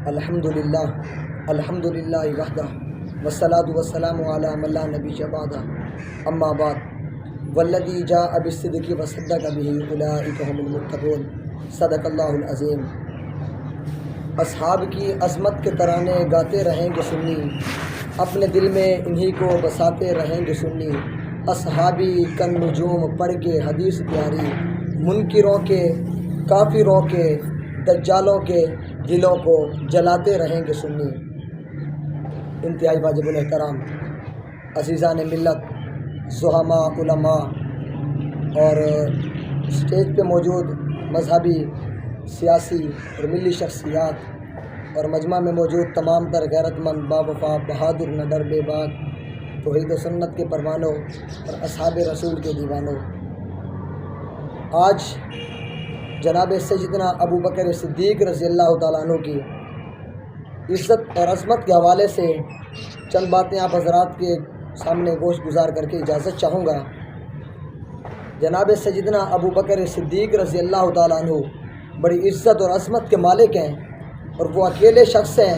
الحمدللہ الحمدللہ وحدہ والصلاة والسلام علی من لا نبی بعدہ اما بعد والذی جاء بالصدق وصدق به اولئک هم المتقون صدق اللہ العظیم۔ اصحاب کی عظمت کے ترانے گاتے رہیں گے سنی، اپنے دل میں انہی کو بساتے رہیں گے سنی۔ اصحابی کن نجوم پڑھ کے حدیث پیاری، منکروں کے کافروں کے دجالوں کے دلوں کو جلاتے رہیں گے سنی۔ انتہائی واجب الاحترام عزیزان ملت، زحماء، علماء اور اسٹیج پہ موجود مذہبی، سیاسی اور ملی شخصیات اور مجمع میں موجود تمام تر غیرت مند، باوفا، بہادر، نڈر، بے باک، توحید و سنت کے پروانوں اور اصحاب رسول کے دیوانوں، آج جناب سیدنا ابو بکر صدیق رضی اللہ تعالیٰ عنہ کی عزت اور عظمت کے حوالے سے چند باتیں آپ حضرات کے سامنے گوش گزار کر کے اجازت چاہوں گا۔ جناب سیدنا ابو بکر صدیق رضی اللہ تعالیٰ عنہ بڑی عزت اور عظمت کے مالک ہیں، اور وہ اکیلے شخص ہیں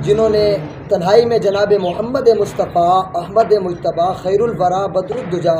جنہوں نے تنہائی میں جناب محمد مصطفیٰ احمد مجتبیٰ خیر الورا بدر الدجا،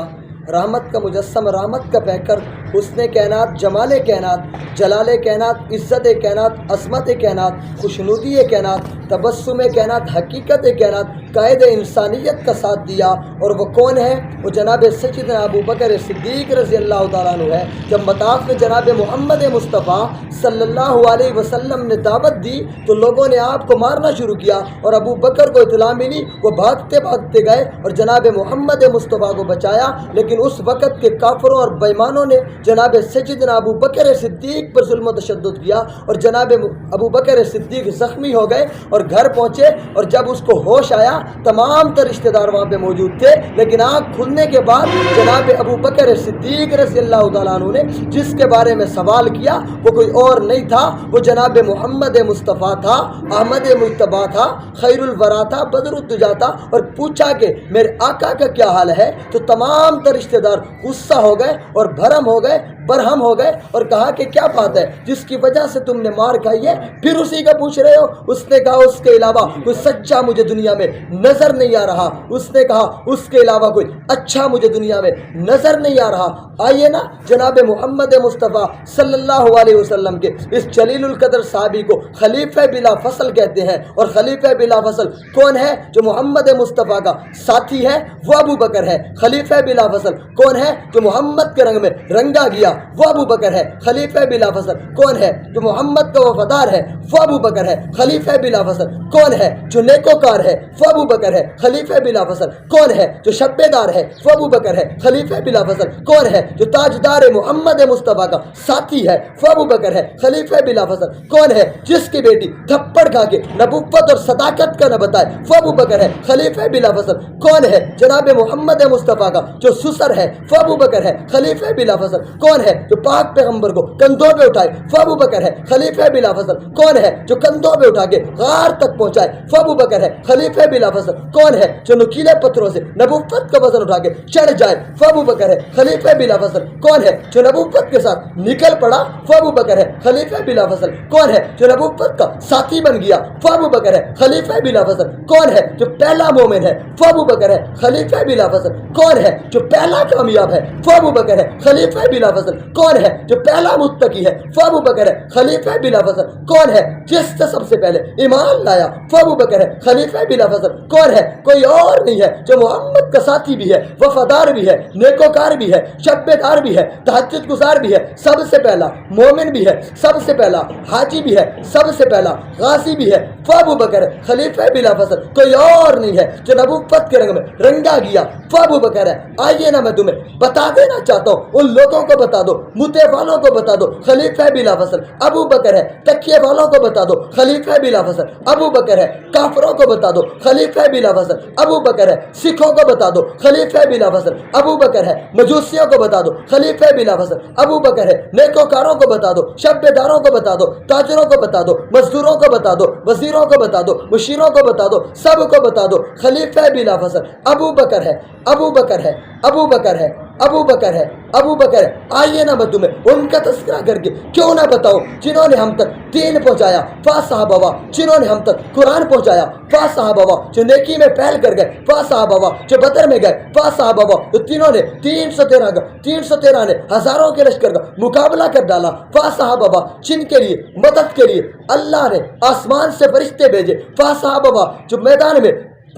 رحمت کا مجسم، رحمت کا پیکر، حسن کائنات، جمال کائنات، جلال کائنات، عزت کائنات، عظمت کائنات، خوشنودی کائنات، تبسم کائنات، حقیقت کائنات، قائد انسانیت کا ساتھ دیا۔ اور وہ کون ہے؟ وہ جناب سیدنا ابو بکر صدیق رضی اللہ تعالیٰ عنہ ہے۔ جب مطاف میں جناب محمد مصطفیٰ صلی اللہ علیہ وسلم نے دعوت دی تو لوگوں نے آپ کو مارنا شروع کیا، اور ابو بکر کو اطلاع ملی، وہ بھاگتے بھاگتے گئے اور جناب محمد مصطفیٰ کو بچایا۔ لیکن اس وقت کے کافروں اور بےایمانوں نے جناب سیدنا ابو بکر صدیق پر ظلم و تشدد کیا، اور جناب ابو بکر صدیق زخمی ہو گئے اور گھر پہنچے، اور جب اس کو ہوش آیا تمام تر رشتہ دار وہاں پہ موجود تھے، لیکن آنکھ کھلنے کے بعد جناب ابو بکر صدیق رضی اللہ تعالیٰ عنہ نے جس کے بارے میں سوال کیا وہ کوئی اور نہیں تھا، وہ جناب محمد مصطفیٰ تھا، احمد مجتبیٰ تھا، خیر الورا تھا، بدر الدجا تھا۔ اور پوچھا کہ میرے آقا کا کیا حال ہے، تو تمام تر رشتہ دار غصہ ہو گئے اور بھرم ہو گئے، برہم ہو گئے، اور کہا کہ کیا بات ہے جس کی وجہ سے تم نے مار کھائی ہے، پھر اسی کا پوچھ رہے ہو؟ اس نے کہا اس کے علاوہ کوئی سچا مجھے دنیا میں نظر نہیں آ رہا۔ اس نے کہا اس کے علاوہ کوئی اچھا مجھے دنیا میں نظر نہیں آ رہا۔ آئیے نا جناب محمد مصطفیٰ صلی اللہ علیہ وسلم کے اس جلیل القدر صحابی کو خلیفہ بلا فصل کہتے ہیں، اور خلیفہ بلا فصل کون ہے؟ جو محمد مصطفیٰ کا ساتھی ہے وہ ابو بکر ہے۔ خلیفہ بلا فصل کون ہے؟ جو محمد کے رنگ میں رنگا گیا وہ ابو بکر ہے۔ خلیفہ بلا فصل کون ہے؟ جو محمد کا وفادار ہے وہ ابو بکر ہے۔ خلیفہ بلا فصل کون ہے؟ جو نیکوکار ہے وہ ابو بکر ہے۔ خلیفہ بلا فصل کون ہے؟ جو شبے دار ہے وہ ابو بکر ہے۔ خلیفہ بلا فصل کون ہے؟ جو تاجدار محمد مصطفیٰ کا ساتھی ہے وہ ابو بکر ہے۔ خلیفہ بلا فصل کون ہے؟ جس کی بیٹی تھپڑ کھا کے نبوت اور صداقت کا نہ بتائے وہ ابو بکر ہے۔ خلیفہ بلا فصل کون ہے؟ جناب محمد مصطفیٰ کا جو سسر ہے وہ ابو بکر ہے۔ خلیفہ بلا فصل کون ہے؟ جو پاک پیغمبر کو کندھوں پہ اٹھائے وہ ابو بکر ہے۔ خلیفہ بلا فصل کون ہے؟ جو کندھوں پہ اٹھا کے غار تک پہنچائے وہ ابو بکر ہے۔ خلیفہ بلا فصل کون ہے؟ جو نکیلے پتھروں سے نبوت کا وزن اٹھا کے چڑھ جائے وہ ابو بکر ہے۔ خلیفہ بلا فصل کون ہے؟ جو نبوت کے ساتھ نکل پڑا وہ ابو بکر ہے۔ خلیفہ بلا فصل کون ہے؟ جو نبوت کا ساتھی بن گیا وہ ابو بکر ہے۔ خلیفہ بلا فصل کون ہے؟ جو پہلا مومن ہے وہ ابو بکر ہے۔ خلیفہ بلا فصل کون ہے؟ جو پہلا کامیاب ہے وہ ابو بکر ہے۔ خلیفہ بلا فصل کون ہے؟ جو پہلا متقی ہے وہ ابو بکر ہے۔ خلیفہ بلا فصل کون ہے؟ جس سے سب سے پہلے ایمان لایا وہ ابو بکر ہے۔ خلیفہ بلا فصل کون ہے؟ کوئی اور نہیں ہے، جو محمد کا ساتھی بھی ہے، وفادار بھی ہے، نیکوکار بھی ہے، شبے دار بھی ہے، تہجد گزار بھی ہے، سب سے پہلا مومن بھی ہے، سب سے پہلا حاجی بھی ہے، سب سے پہلا غازی بھی ہے وہ ابو بکر ہے۔ خلیفہ بلا فصل کوئی اور نہیں ہے، جو نبوت کے رنگ میں رنگا گیا وہ ابو بکر ہے۔ آئیے نا میں تمہیں بتا دینا چاہتا ہوں، ان لوگوں کو بتا دو، متے والوں کو بتا دو، خلیفہ بلا فصل ابو بکر ہے۔ تکیے والوں کو بتا دو، خلیفہ بلا فصل ابو بکر ہے۔ کافروں کو بتا دو، خلیفہ بلا فصل ابو بکر ہے۔ سکھوں کو بتا دو، خلیفہ بلا فصل ابو بکر ہے۔ مجوسیوں کو بتا دو، خلیفہ بلا فصل ابو بکر ہے۔ نیکوکاروں کو بتا دو، شبے داروں کو بتا دو، تاجروں کو بتا دو، مزدوروں کو بتا دو، وزیروں کو بتا دو، مشیروں کو بتا دو، سب کو بتا دو، خلیفہ بلا فصل ابو بکر ہے، ابو بکر ہے، ابو بکر ہے، ابو بکر ہے، ابو بکر ہے۔ آئیے نا میں تمہیں ان کا تذکرہ کر کے کیوں نہ بتاؤں جنہوں نے ہم تک دین پہنچایا۔ پہنچایا، فا صحابہ جنہوں نے ہم تک قرآن پہنچایا، فا صحابہ جو نیکی میں پہل کر گئے، فا صحابہ جو بدر میں گئے، فا صحابہ جو تینوں نے 313 نے ہزاروں کے لشکر کا مقابلہ کر ڈالا، فا صحابہ جن کے لیے مدد کے لیے اللہ نے آسمان سے فرشتے بھیجے، فا صحابہ جو میدان میں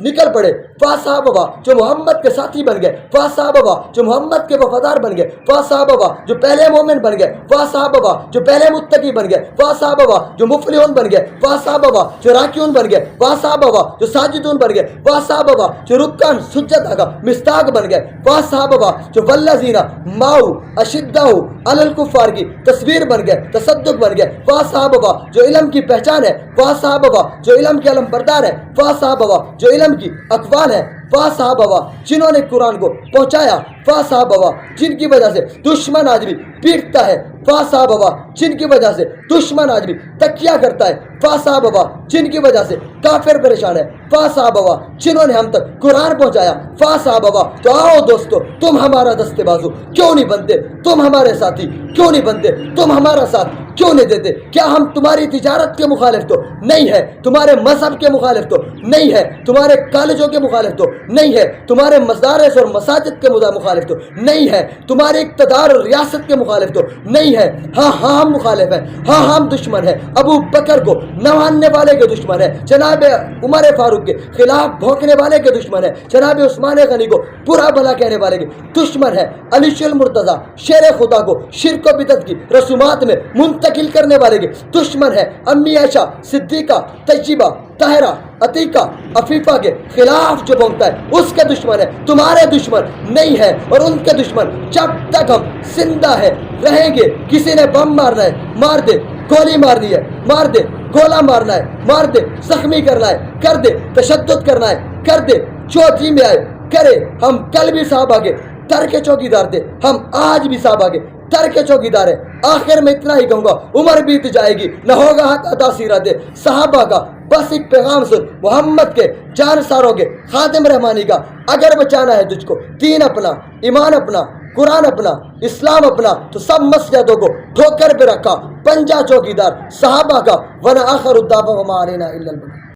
نکل پڑے، فا صحابہ جو محمد کے ساتھی بن گئے، فا صحابہ جو محمد کے وفادار بن گئے، فا صحابہ جو پہلے مومن بن گئے، فا صحابہ جو پہلے متقی بن گئے، فا صحابہ جو مفلحون بن گئے، فا صحابہ جو راکعون بن گئے، فا صحابہ جو ساجدون بن گئے، فا صحابہ جو رکعن سجدہ کا مصداق بن گئے، فا صحابہ جو والذین معہ اشداء علی الکفار کی تصویر بن گئے، تصدق بن گئے، فا صحابہ جو علم کی پہچان ہے، فا صحابہ جو علم کے علم بردار ہے، فا صحابہ جو علم کی اقوال ہے، فا صحابہ جنہوں نے قرآن کو پہنچایا، فا صحابہ جن کی وجہ سے دشمن آج بھی پیٹتا ہے، فا صحابہ جن کی وجہ سے دشمن آج بھی تکیہ کرتا ہے، فا صحابہ جن کی وجہ سے کافر پریشان ہے، فا صحابہ جنہوں نے ہم تک قرآن پہنچایا، فا صحابہ تو آؤ دوستو تم ہمارا دستے بازو کیوں نہیں بنتے، تم ہمارے ساتھی کیوں نہیں بنتے، تم ہمارا ساتھ کیوں نہیں دیتے؟ کیا ہم تمہاری تجارت کے مخالف تو نہیں ہے، تمہارے مذہب کے مخالف تو نہیں ہے، تمہارے کالجوں کے مخالف تو نہیں ہے، تمہارے مدارس اور مساجد کے مخالف تو نہیں ہے، تمہارے اقتدار اور ریاست کے مخالف تو نہیں ہے، ہاں ہم مخالف ہیں، ہاں ہم دشمن ہیں، ابو بکر کو نہ ماننے والے کے دشمن ہیں، جناب عمر فاروق کے خلاف بھونکنے والے کے دشمن ہیں، جناب عثمان غنی کو برا بھلا کہنے والے کے دشمن ہیں، علی المرتضیٰ شیر خدا کو شرک و بدعت کی رسومات میں منتقل کرنے والے کے دشمن ہے، امی عائشہ صدیقہ طیبہ طاہرہ عتیقہ عفیفہ کے خلاف جو بھونکتا ہے اس کے دشمن ہے، تمہارے دشمن نہیں ہے، اور ان کے دشمن جب تک ہم زندہ ہے رہیں گے، کسی نے بم مارنا ہے مار دے، گولی مارنی ہے مار دے، گولا مارنا ہے مار دے، زخمی کرنا ہے کر دے، تشدد کرنا ہے کر دے، چوتھی میں آئے کرے، ہم کل بھی صحابہ کے در کے چوکیدار تھے، ہم آج بھی صحابہ کے در کے چوکیدار ہیں۔ آخر میں اتنا ہی کہوں گا، عمر بیت جائے گی نہ ہوگا حق عطا سیرت صحابہ کا، بس ایک پیغام سن، محمد کے جانساروں کے خادم رحمانی کا، اگر بچانا ہے تجھ کو دین اپنا، ایمان اپنا، قرآن اپنا، اسلام اپنا، تو سب مسجدوں کو ٹھوکر پہ رکھا، پنجا چوکیدار صحابہ کا، ورنہ آخر الدعوہ وما علینا الا البلاغ۔